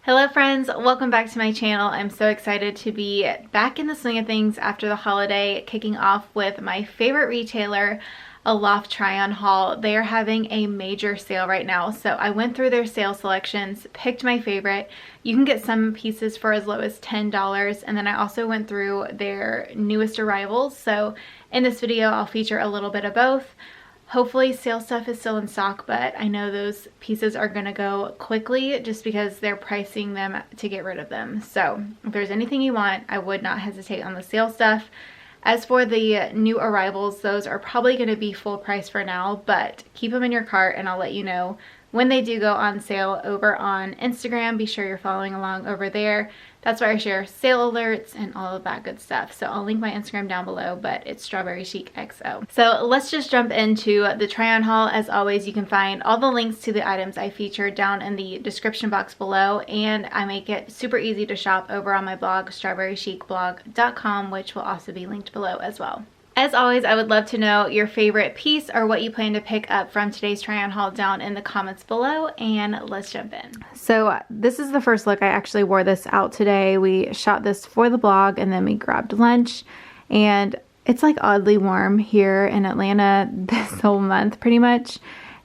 Hello friends, welcome back to my channel. I'm so excited to be back in the swing of things after the holiday, kicking off with my favorite retailer, a LOFT try-on haul. They are having a major sale right now, so I went through their sale selections, picked my favorite. You can get some pieces for as low as $10, and then I also went through their newest arrivals. So in this video, I'll feature a little bit of both. Hopefully sale stuff is still in stock, but I know those pieces are gonna go quickly just because they're pricing them to get rid of them. So if there's anything you want, I would not hesitate on the sale stuff. As for the new arrivals, those are probably gonna be full price for now, but keep them in your cart and I'll let you know when they do go on sale over on Instagram. Be sure you're following along over there. That's where I share sale alerts and all of that good stuff. So I'll link my Instagram down below, but it's Strawberry Chic XO. So let's just jump into the try-on haul. As always, you can find all the links to the items I featured down in the description box below, and I make it super easy to shop over on my blog, strawberrychicblog.com, which will also be linked below as well. As always, I would love to know your favorite piece or what you plan to pick up from today's try-on haul down in the comments below, and let's jump in. So this is the first look. I actually wore this out today. We shot this for the blog and then we grabbed lunch, and it's like oddly warm here in Atlanta this whole month pretty much.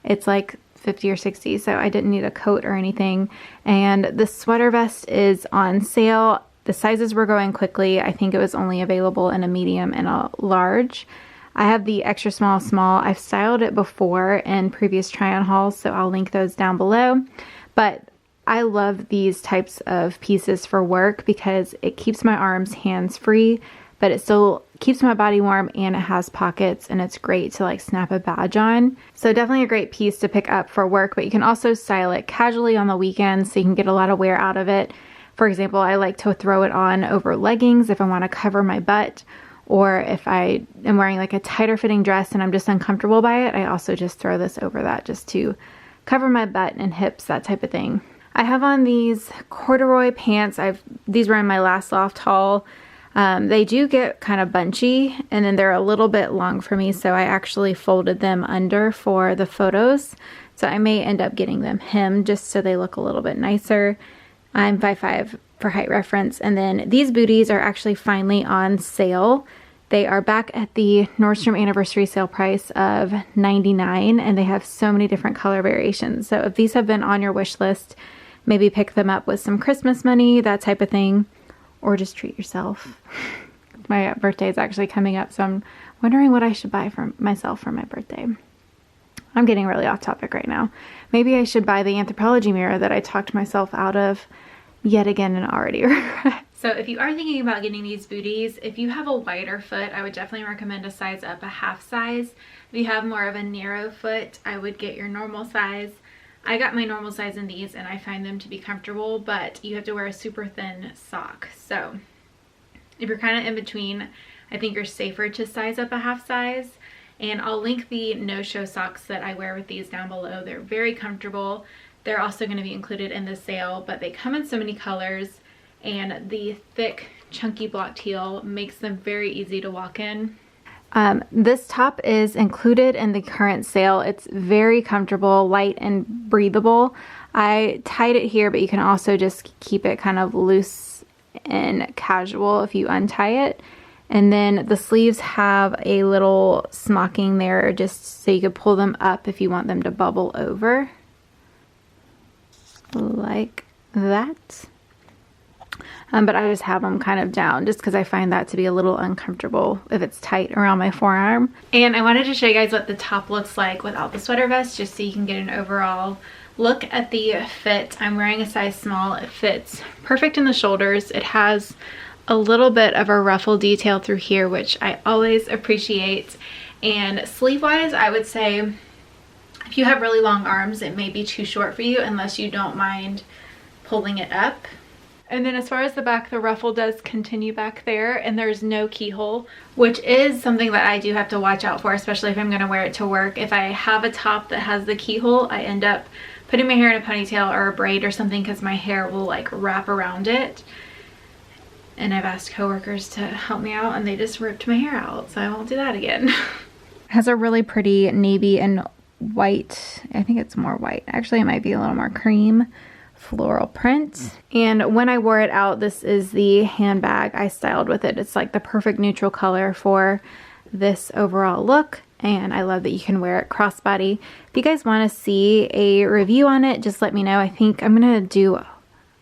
It's like 50 or 60, so I didn't need a coat or anything. And the sweater vest is on sale. The sizes were going quickly. I think it was only available in a medium and a large. I have the extra small. I've styled it before in previous try-on hauls, so I'll link those down below. But I love these types of pieces for work because it keeps my arms hands-free, but it still keeps my body warm, and it has pockets, and it's great to like snap a badge on. So definitely a great piece to pick up for work, but you can also style it casually on the weekends so you can get a lot of wear out of it. For example, I like to throw it on over leggings if I want to cover my butt, or if I am wearing like a tighter fitting dress and I'm just uncomfortable by it, I also just throw this over that just to cover my butt and hips, that type of thing. I have on these corduroy pants. These were in my last LOFT haul. They do get kind of bunchy, and then they're a little bit long for me, so I actually folded them under for the photos. So I may end up getting them hemmed just so they look a little bit nicer. I'm 5'5" for height reference. And then these booties are actually finally on sale. They are back at the Nordstrom anniversary sale price of $99, and they have so many different color variations. So if these have been on your wish list, maybe pick them up with some Christmas money, that type of thing, or just treat yourself. My birthday is actually coming up, so I'm wondering what I should buy for myself for my birthday. I'm getting really off topic right now. Maybe I should buy the Anthropologie mirror that I talked myself out of yet again and already regret. So if you are thinking about getting these booties, if you have a wider foot, I would definitely recommend a size up, a half size. If you have more of a narrow foot, I would get your normal size. I got my normal size in these and I find them to be comfortable, but you have to wear a super thin sock. So if you're kind of in between, I think you're safer to size up a half size. And I'll link the no-show socks that I wear with these down below. They're very comfortable. They're also going to be included in the sale, but they come in so many colors, and the thick, chunky block teal makes them very easy to walk in. This top is included in the current sale. It's very comfortable, light, and breathable. I tied it here, but you can also just keep it kind of loose and casual if you untie it. And then the sleeves have a little smocking there just so you could pull them up if you want them to bubble over. Like that. But I just have them kind of down just because I find that to be a little uncomfortable if it's tight around my forearm. And I wanted to show you guys what the top looks like without the sweater vest, just so you can get an overall look at the fit. I'm wearing a size small. It fits perfect in the shoulders. It has a little bit of a ruffle detail through here, which I always appreciate. And sleeve wise, I would say if you have really long arms, it may be too short for you unless you don't mind pulling it up. And then as far as the back, the ruffle does continue back there, and there's no keyhole, which is something that I do have to watch out for, especially if I'm going to wear it to work. If I have a top that has the keyhole, I end up putting my hair in a ponytail or a braid or something because my hair will like wrap around it. And I've asked coworkers to help me out and they just ripped my hair out, so I won't do that again. It has a really pretty navy and white, I think it's more white. Actually, it might be a little more cream floral print. And when I wore it out, this is the handbag I styled with it. It's like the perfect neutral color for this overall look. And I love that you can wear it crossbody. If you guys want to see a review on it, just let me know. I think I'm going to do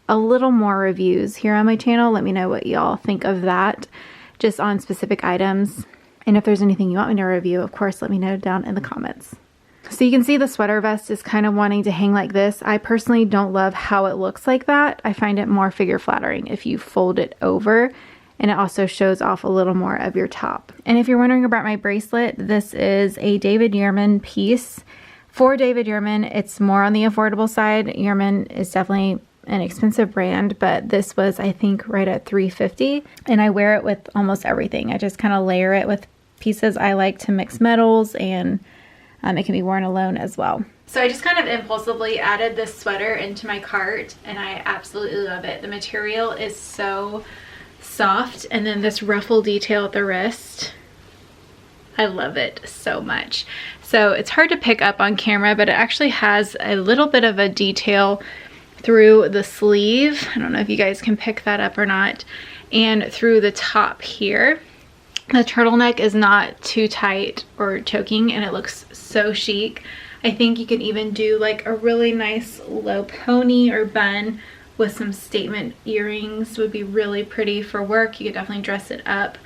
a little more reviews here on my channel. Let me know what y'all think of that, just on specific items. And if there's anything you want me to review, of course, let me know down in the comments. So you can see the sweater vest is kind of wanting to hang like this. I personally don't love how it looks like that. I find it more figure flattering if you fold it over, and it also shows off a little more of your top. And if you're wondering about my bracelet, this is a David Yurman piece. For David Yurman, it's more on the affordable side. Yurman is definitely an expensive brand, but this was, I think, right at $3.50, and I wear it with almost everything. I just kind of layer it with pieces. I like to mix metals, and it can be worn alone as well. So I just kind of impulsively added this sweater into my cart, and I absolutely love it. The material is so soft, and then this ruffle detail at the wrist, I love it so much. So it's hard to pick up on camera, but it actually has a little bit of a detail through the sleeve. I don't know if you guys can pick that up or not. And through the top here. The turtleneck is not too tight or choking, and it looks so chic. I think you can even do like a really nice low pony or bun with some statement earrings. Would be really pretty for work. You could definitely dress it up.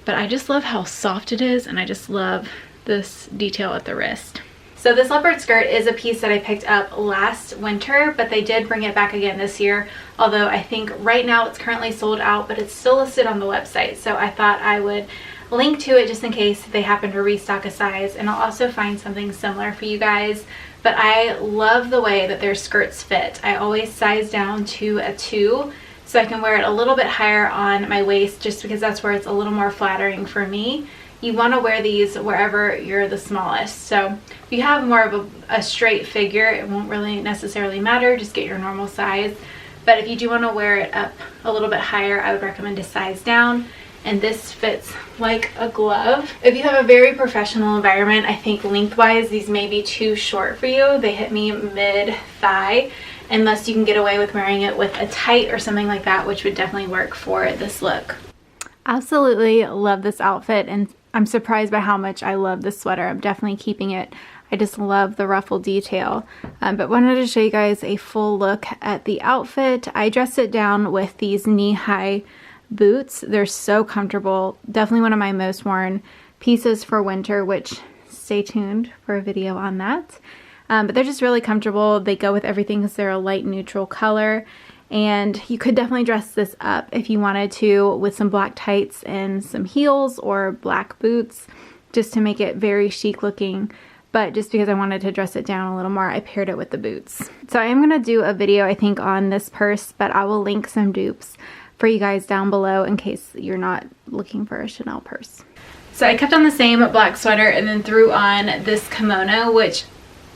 But I just love how soft it is, and I just love this detail at the wrist. So this leopard skirt is a piece that I picked up last winter, but they did bring it back again this year. Although I think right now it's currently sold out, but it's still listed on the website. So I thought I would link to it just in case they happen to restock a size, and I'll also find something similar for you guys. But I love the way that their skirts fit. I always size down to a 2, so I can wear it a little bit higher on my waist, just because that's where it's a little more flattering for me. You want to wear these wherever you're the smallest. So if you have more of a straight figure, it won't really necessarily matter. Just get your normal size. But if you do want to wear it up a little bit higher, I would recommend to size down. And this fits like a glove. If you have a very professional environment, I think lengthwise these may be too short for you. They hit me mid-thigh, unless you can get away with wearing it with a tight or something like that, which would definitely work for this look. Absolutely love this outfit, and I'm surprised by how much I love this sweater. I'm definitely keeping it. I just love the ruffle detail. But wanted to show you guys a full look at the outfit. I dressed it down with these knee-high boots. They're so comfortable. Definitely one of my most worn pieces for winter, which stay tuned for a video on that. But they're just really comfortable. They go with everything because they're a light neutral color. And you could definitely dress this up if you wanted to with some black tights and some heels or black boots, just to make it very chic looking. But just because I wanted to dress it down a little more, I paired it with the boots. So I am going to do a video, I think, on this purse, but I will link some dupes for you guys down below in case you're not looking for a Chanel purse. So I kept on the same black sweater and then threw on this kimono, which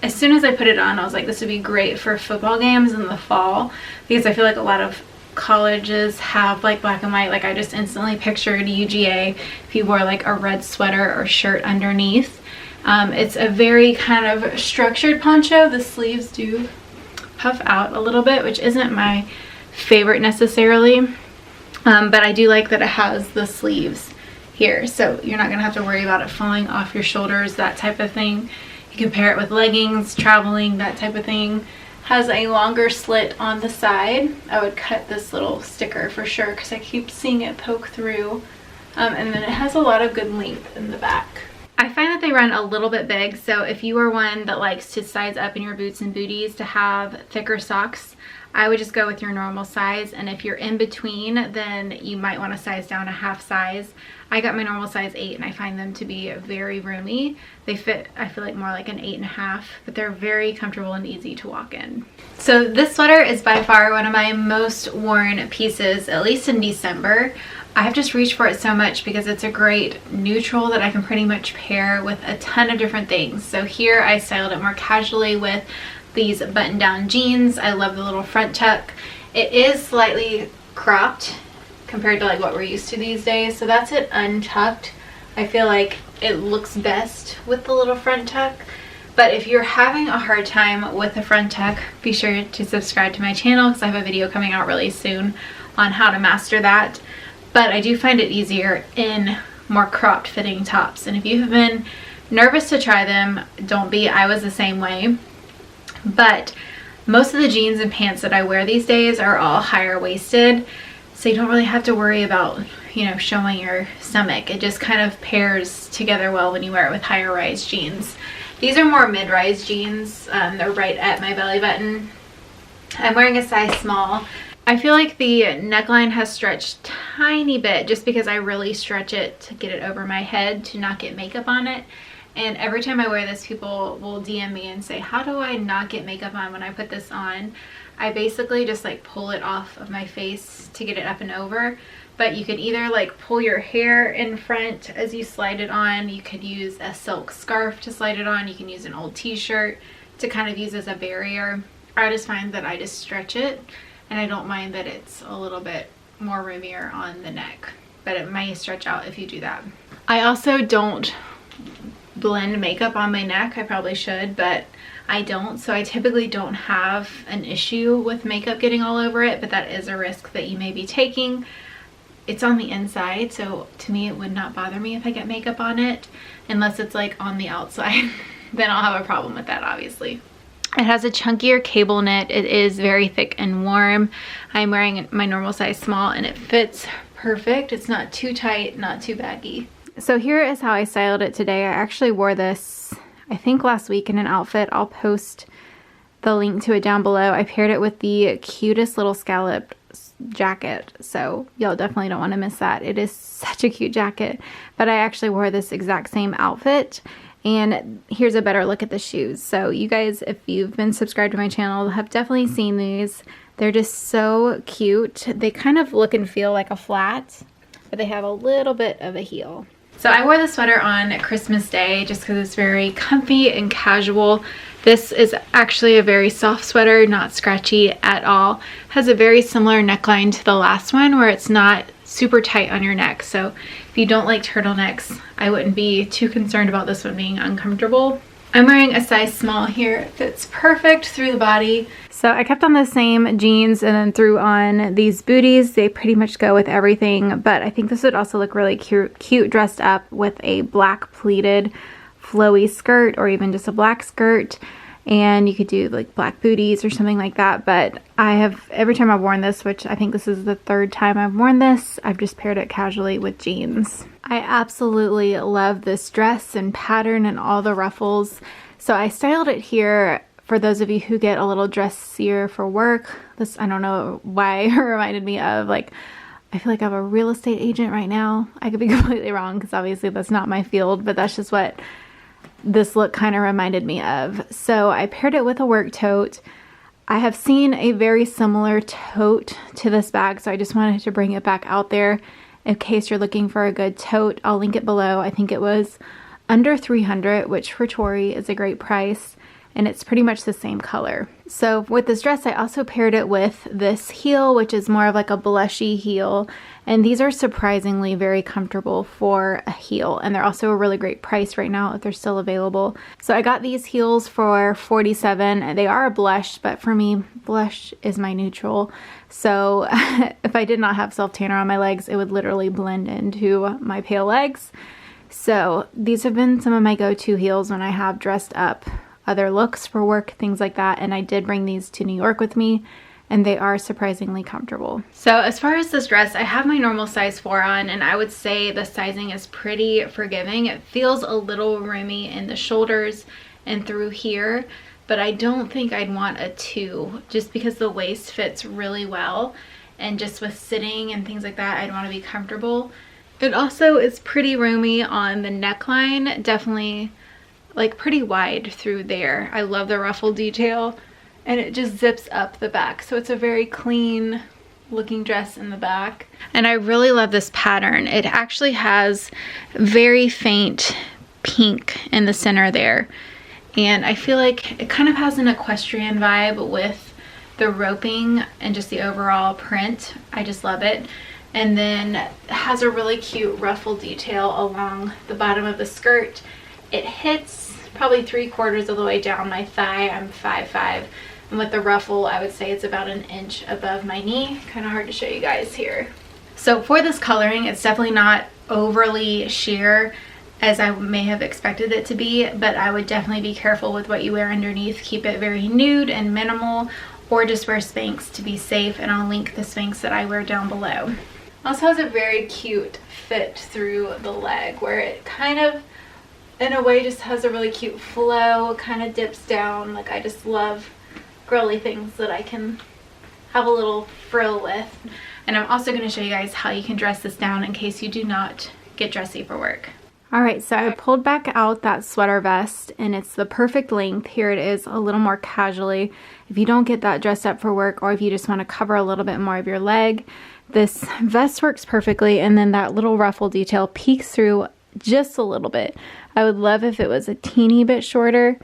as soon as I put it on, I was like, this would be great for football games in the fall, because I feel like a lot of colleges have like black and white. Like I just instantly pictured UGA if you wore like a red sweater or shirt underneath. It's a very kind of structured poncho. The sleeves do puff out a little bit, which isn't my favorite necessarily, but I do like that it has the sleeves here, so you're not gonna have to worry about it falling off your shoulders, that type of thing. You can pair it with leggings, traveling, that type of thing. Has a longer slit on the side. I would cut this little sticker for sure because I keep seeing it poke through. And then it has a lot of good length in the back. I find that they run a little bit big, so if you are one that likes to size up in your boots and booties to have thicker socks, I would just go with your normal size. And if you're in between, then you might want to size down a half size. I got my normal size 8, and I find them to be very roomy. They fit, I feel like, more like an 8.5, but they're very comfortable and easy to walk in. So this sweater is by far one of my most worn pieces, at least in December. I've just reached for it so much because it's a great neutral that I can pretty much pair with a ton of different things. So here I styled it more casually with these button-down jeans. I love the little front tuck. It is slightly cropped compared to like what we're used to these days, so that's it untucked. I feel like it looks best with the little front tuck, But if you're having a hard time with the front tuck, be sure to subscribe to my channel because I have a video coming out really soon on how to master that. But I do find it easier in more cropped fitting tops. And if you have been nervous to try them, don't be. I was the same way. But most of the jeans and pants that I wear these days are all higher waisted, so you don't really have to worry about, you know, showing your stomach. It just kind of pairs together well when you wear it with higher rise jeans. These are more mid-rise jeans. They're right at my belly button. I'm wearing a size small. I feel like the neckline has stretched a tiny bit just because I really stretch it to get it over my head to not get makeup on it. And every time I wear this, people will DM me and say, how do I not get makeup on when I put this on? I basically just like pull it off of my face to get it up and over. But you could either like pull your hair in front as you slide it on. You could use a silk scarf to slide it on. You can use an old t-shirt to kind of use as a barrier. I just find that I just stretch it, and I don't mind that it's a little bit more roomier on the neck. But it may stretch out if you do that. I also don't blend makeup on my neck. I probably should, but I don't. So I typically don't have an issue with makeup getting all over it, but that is a risk that you may be taking. It's on the inside, so to me it would not bother me if I get makeup on it, unless it's like on the outside. Then I'll have a problem with that, obviously. It has a chunkier cable knit. It is very thick and warm. I'm wearing my normal size small and it fits perfect. It's not too tight, not too baggy. So here is how I styled it today. I actually wore this, I think last week, in an outfit. I'll post the link to it down below. I paired it with the cutest little scalloped jacket, so y'all definitely don't want to miss that. It is such a cute jacket. But I actually wore this exact same outfit, and here's a better look at the shoes. So you guys, if you've been subscribed to my channel, have definitely seen these. They're just so cute. They kind of look and feel like a flat, but they have a little bit of a heel. So I wore the sweater on Christmas Day just because it's very comfy and casual. This is actually a very soft sweater, not scratchy at all. Has a very similar neckline to the last one where it's not super tight on your neck. So if you don't like turtlenecks, I wouldn't be too concerned about this one being uncomfortable. I'm wearing a size small here. It fits perfect through the body. So I kept on the same jeans and then threw on these booties. They pretty much go with everything, but I think this would also look really cute dressed up with a black pleated flowy skirt, or even just a black skirt. And you could do like black booties or something like that. But I have, every time I've worn this, which I think this is the third time I've worn this, I've just paired it casually with jeans. I absolutely love this dress and pattern and all the ruffles. So I styled it here for those of you who get a little dressier for work. This, I don't know why it reminded me of, like, I feel like I'm a real estate agent right now. I could be completely wrong because obviously that's not my field, but that's just what this look kind of reminded me of. So I paired it with a work tote. I have seen a very similar tote to this bag, so I just wanted to bring it back out there in case you're looking for a good tote. I'll link it below. I think it was under $300, which for Tori is a great price, and it's pretty much the same color. So with this dress, I also paired it with this heel, which is more of like a blushy heel, and these are surprisingly very comfortable for a heel, and they're also a really great price right now if they're still available. So I got these heels for $47. They are a blush, but for me, blush is my neutral. So if I did not have self-tanner on my legs, it would literally blend into my pale legs. So these have been some of my go-to heels when I have dressed up other looks for work, things like that. And I did bring these to New York with me, and they are surprisingly comfortable. So as far as this dress, I have my normal size 4 on, and I would say the sizing is pretty forgiving. It feels a little roomy in the shoulders and through here, but I don't think I'd want a 2 just because the waist fits really well, and just with sitting and things like that, I'd want to be comfortable. It also is pretty roomy on the neckline, definitely like pretty wide through there. I love the ruffle detail, and it just zips up the back, so it's a very clean looking dress in the back. And I really love this pattern. It actually has very faint pink in the center there, and I feel like it kind of has an equestrian vibe with the roping and just the overall print. I just love it. And then it has a really cute ruffle detail along the bottom of the skirt. It hits probably 3/4 of the way down my thigh. I'm 5'5", and with the ruffle I would say it's about an inch above my knee. Kind of hard to show you guys here. So for this coloring, it's definitely not overly sheer as I may have expected it to be, but I would definitely be careful with what you wear underneath. Keep it very nude and minimal, or just wear Spanx to be safe, and I'll link the Spanx that I wear down below. Also has a very cute fit through the leg, where it kind of, in a way, just has a really cute flow, kind of dips down. Like, I just love girly things that I can have a little frill with. And I'm also going to show you guys how you can dress this down in case you do not get dressy for work. Alright, so I pulled back out that sweater vest, and it's the perfect length. Here it is, a little more casually. If you don't get that dressed up for work, or if you just want to cover a little bit more of your leg, this vest works perfectly, and then that little ruffle detail peeks through just a little bit. I would love if it was a teeny bit shorter,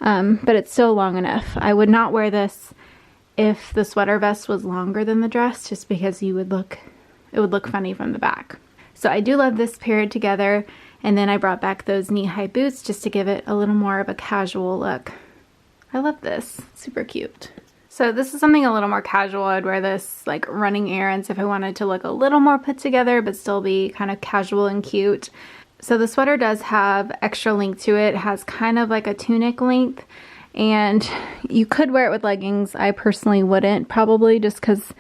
but it's still long enough. I would not wear this if the sweater vest was longer than the dress, just because it would look funny from the back. So I do love this paired together. And then I brought back those knee-high boots just to give it a little more of a casual look. I love this. Super cute. So this is something a little more casual. I'd wear this like running errands if I wanted to look a little more put together but still be kind of casual and cute. So the sweater does have extra length to it. It has kind of like a tunic length, and you could wear it with leggings. I personally wouldn't, probably, just because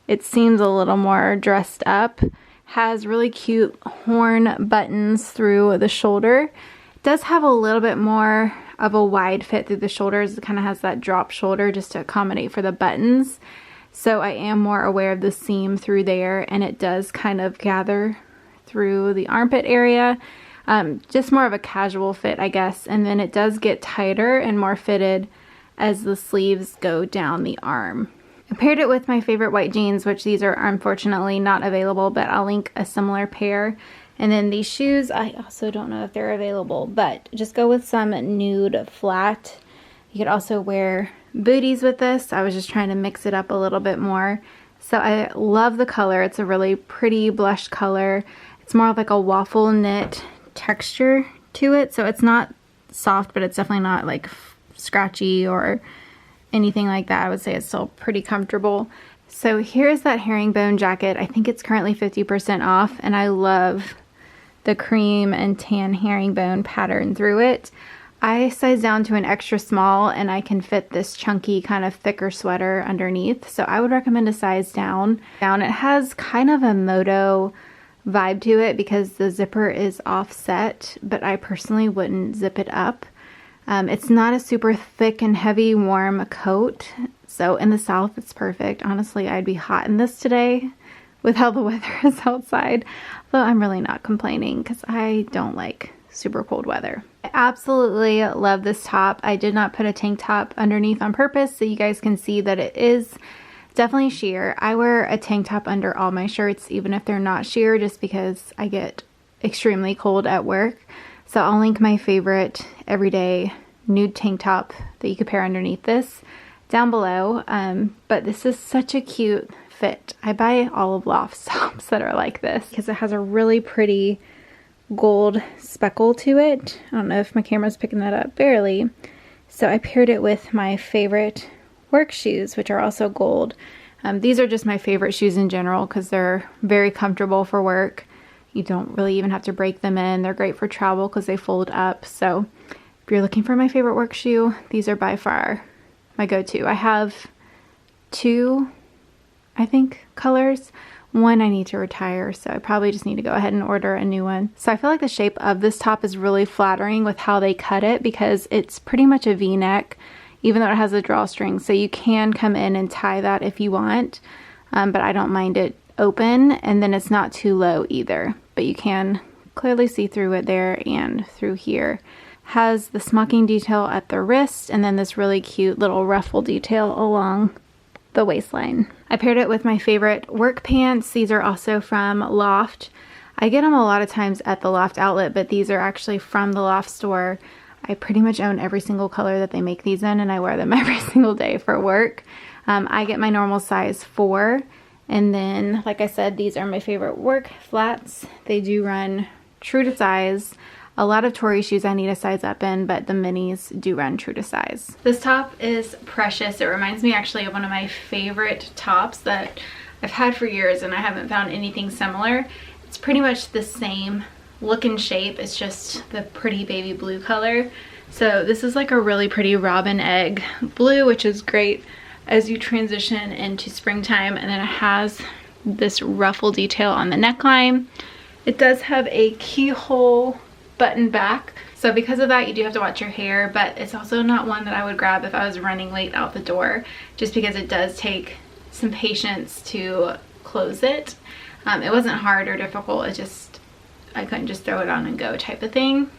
it seems a little more dressed up. Has really cute horn buttons through the shoulder. It does have a little bit more of a wide fit through the shoulders. It kind of has that drop shoulder just to accommodate for the buttons. So I am more aware of the seam through there, and it does kind of gather through the armpit area. Just more of a casual fit, I guess. And then it does get tighter and more fitted as the sleeves go down the arm. I paired it with my favorite white jeans, which these are unfortunately not available, but I'll link a similar pair. And then these shoes, I also don't know if they're available, but just go with some nude flat. You could also wear booties with this. I was just trying to mix it up a little bit more. So I love the color. It's a really pretty blush color. It's more of like a waffle knit texture to it. So it's not soft, but it's definitely not like scratchy or anything like that. I would say it's still pretty comfortable. So here's that herringbone jacket. I think it's currently 50% off, and I love the cream and tan herringbone pattern through it. I sized down to an extra small, and I can fit this chunky kind of thicker sweater underneath, so I would recommend a size down. It has kind of a moto vibe to it because the zipper is offset, but I personally wouldn't zip it up. It's not a super thick and heavy warm coat, so in the South it's perfect. Honestly, I'd be hot in this today with how the weather is outside, though I'm really not complaining because I don't like super cold weather. I absolutely love this top. I did not put a tank top underneath on purpose so you guys can see that it is definitely sheer. I wear a tank top under all my shirts, even if they're not sheer, just because I get extremely cold at work. So I'll link my favorite everyday nude tank top that you could pair underneath this down below. But this is such a cute fit. I buy all of LOFT's tops that are like this because it has a really pretty gold speckle to it. I don't know if my camera's picking that up, barely. So I paired it with my favorite work shoes, which are also gold. These are just my favorite shoes in general because they're very comfortable for work. You don't really even have to break them in. They're great for travel because they fold up. So if you're looking for my favorite work shoe, these are by far my go-to. I have two, I think, colors. One I need to retire, so I probably just need to go ahead and order a new one. So I feel like the shape of this top is really flattering with how they cut it because it's pretty much a V-neck, even though it has a drawstring. So you can come in and tie that if you want, but I don't mind it open, and then it's not too low either. But you can clearly see through it there and through here. Has the smocking detail at the wrist and then this really cute little ruffle detail along the waistline. I paired it with my favorite work pants. These are also from LOFT. I get them a lot of times at the LOFT outlet, but these are actually from the LOFT store. I pretty much own every single color that they make these in, and I wear them every single day for work. I get my normal size 4. And then, like I said, these are my favorite work flats. They do run true to size. A lot of Tori shoes I need a size up in, but the minis do run true to size. This top is precious. It reminds me actually of one of my favorite tops that I've had for years, and I haven't found anything similar. It's pretty much the same look and shape. It's just the pretty baby blue color. So this is like a really pretty robin egg blue, which is great as you transition into springtime. And then it has this ruffle detail on the neckline. It does have a keyhole button back. So because of that, you do have to watch your hair, but it's also not one that I would grab if I was running late out the door, just because it does take some patience to close it. It wasn't hard or difficult. It just, I couldn't just throw it on and go type of thing.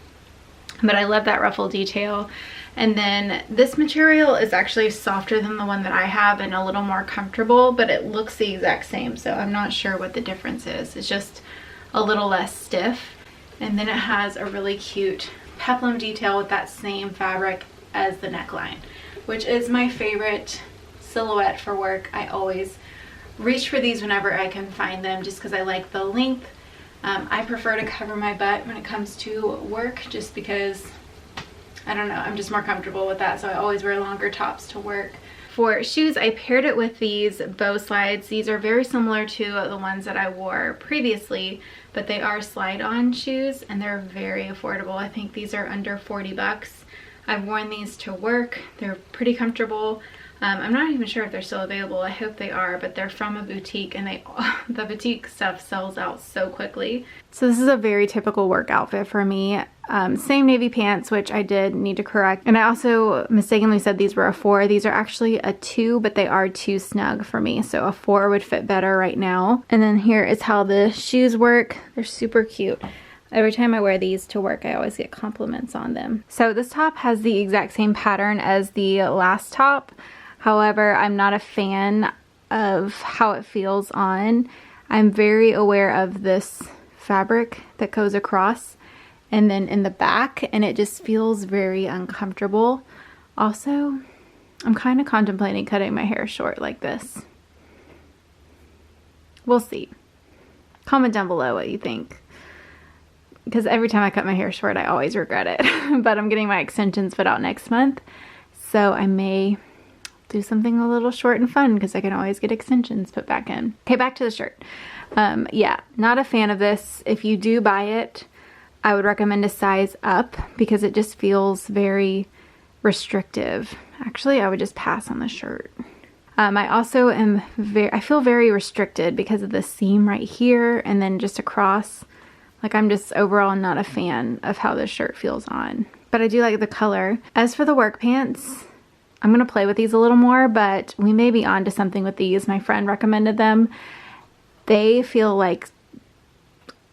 But I love that ruffle detail. And then this material is actually softer than the one that I have and a little more comfortable, but it looks the exact same. So I'm not sure what the difference is. It's just a little less stiff. And then it has a really cute peplum detail with that same fabric as the neckline, which is my favorite silhouette for work. I always reach for these whenever I can find them, just because I like the length. I prefer to cover my butt when it comes to work, just because, I don't know, I'm just more comfortable with that. So I always wear longer tops to work. For shoes, I paired it with these bow slides. These are very similar to the ones that I wore previously, but they are slide-on shoes and they're very affordable. I think these are under 40 bucks. I've worn these to work. They're pretty comfortable. I'm not even sure if they're still available. I hope they are, but they're from a boutique, and the boutique stuff sells out so quickly. So this is a very typical work outfit for me. Same navy pants, which I did need to correct. And I also mistakenly said these were a 4. These are actually a 2, but they are too snug for me. So a 4 would fit better right now. And then here is how the shoes work. They're super cute. Every time I wear these to work, I always get compliments on them. So this top has the exact same pattern as the last top. However, I'm not a fan of how it feels on. I'm very aware of this fabric that goes across and then in the back, and it just feels very uncomfortable. Also, I'm kind of contemplating cutting my hair short like this. We'll see. Comment down below what you think, because every time I cut my hair short, I always regret it. But I'm getting my extensions put out next month, so I may do something a little short and fun, because I can always get extensions put back in. Okay, back to the shirt. Yeah, not a fan of this. If you do buy it, I would recommend a size up, because it just feels very restrictive. Actually, I would just pass on the shirt. I also am I feel very restricted because of the seam right here and then just across. Like, I'm just overall not a fan of how this shirt feels on, but I do like the color. As for the work pants, I'm going to play with these a little more, but we may be on to something with these. My friend recommended them. They feel like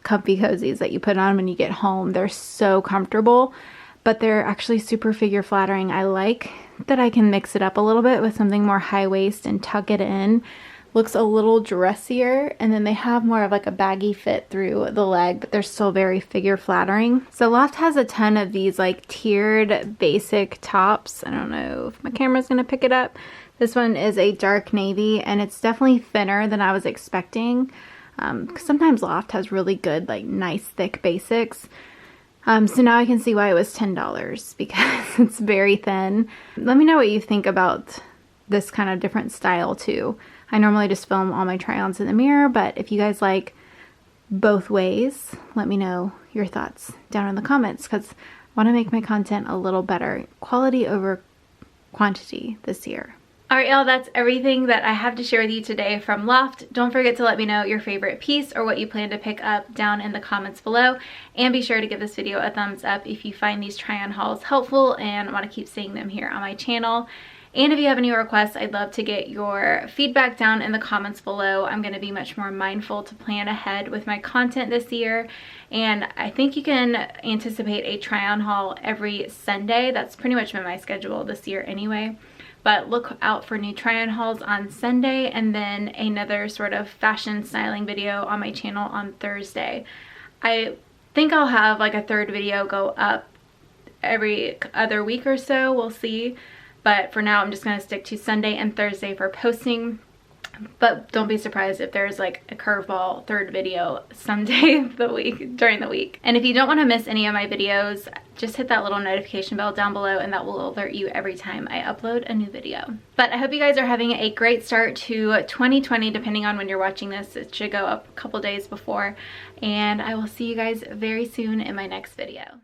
comfy cozies that you put on when you get home. They're so comfortable, but they're actually super figure flattering. I like that I can mix it up a little bit with something more high waist and tuck it in. Looks a little dressier, and then they have more of like a baggy fit through the leg, but they're still very figure flattering. So Loft has a ton of these like tiered basic tops. I don't know if my camera's gonna pick it up. This one is a dark navy, and it's definitely thinner than I was expecting. Sometimes Loft has really good, like nice thick basics. So now I can see why it was $10, because it's very thin. Let me know what you think about this kind of different style too. I normally just film all my try-ons in the mirror, but if you guys like both ways, let me know your thoughts down in the comments, because I want to make my content a little better. Quality over quantity this year. Alright y'all, that's everything that I have to share with you today from Loft. Don't forget to let me know your favorite piece or what you plan to pick up down in the comments below. And be sure to give this video a thumbs up if you find these try-on hauls helpful and want to keep seeing them here on my channel. And if you have any requests, I'd love to get your feedback down in the comments below. I'm going to be much more mindful to plan ahead with my content this year. And I think you can anticipate a try-on haul every Sunday. That's pretty much been my schedule this year anyway. But look out for new try-on hauls on Sunday, and then another sort of fashion styling video on my channel on Thursday. I think I'll have like a third video go up every other week or so. We'll see. But for now, I'm just going to stick to Sunday and Thursday for posting. but don't be surprised if there's like a curveball third video someday of the week, during the week. And if you don't want to miss any of my videos, just hit that little notification bell down below and that will alert you every time I upload a new video. But I hope you guys are having a great start to 2020, depending on when you're watching this. It should go up a couple days before, and I will see you guys very soon in my next video.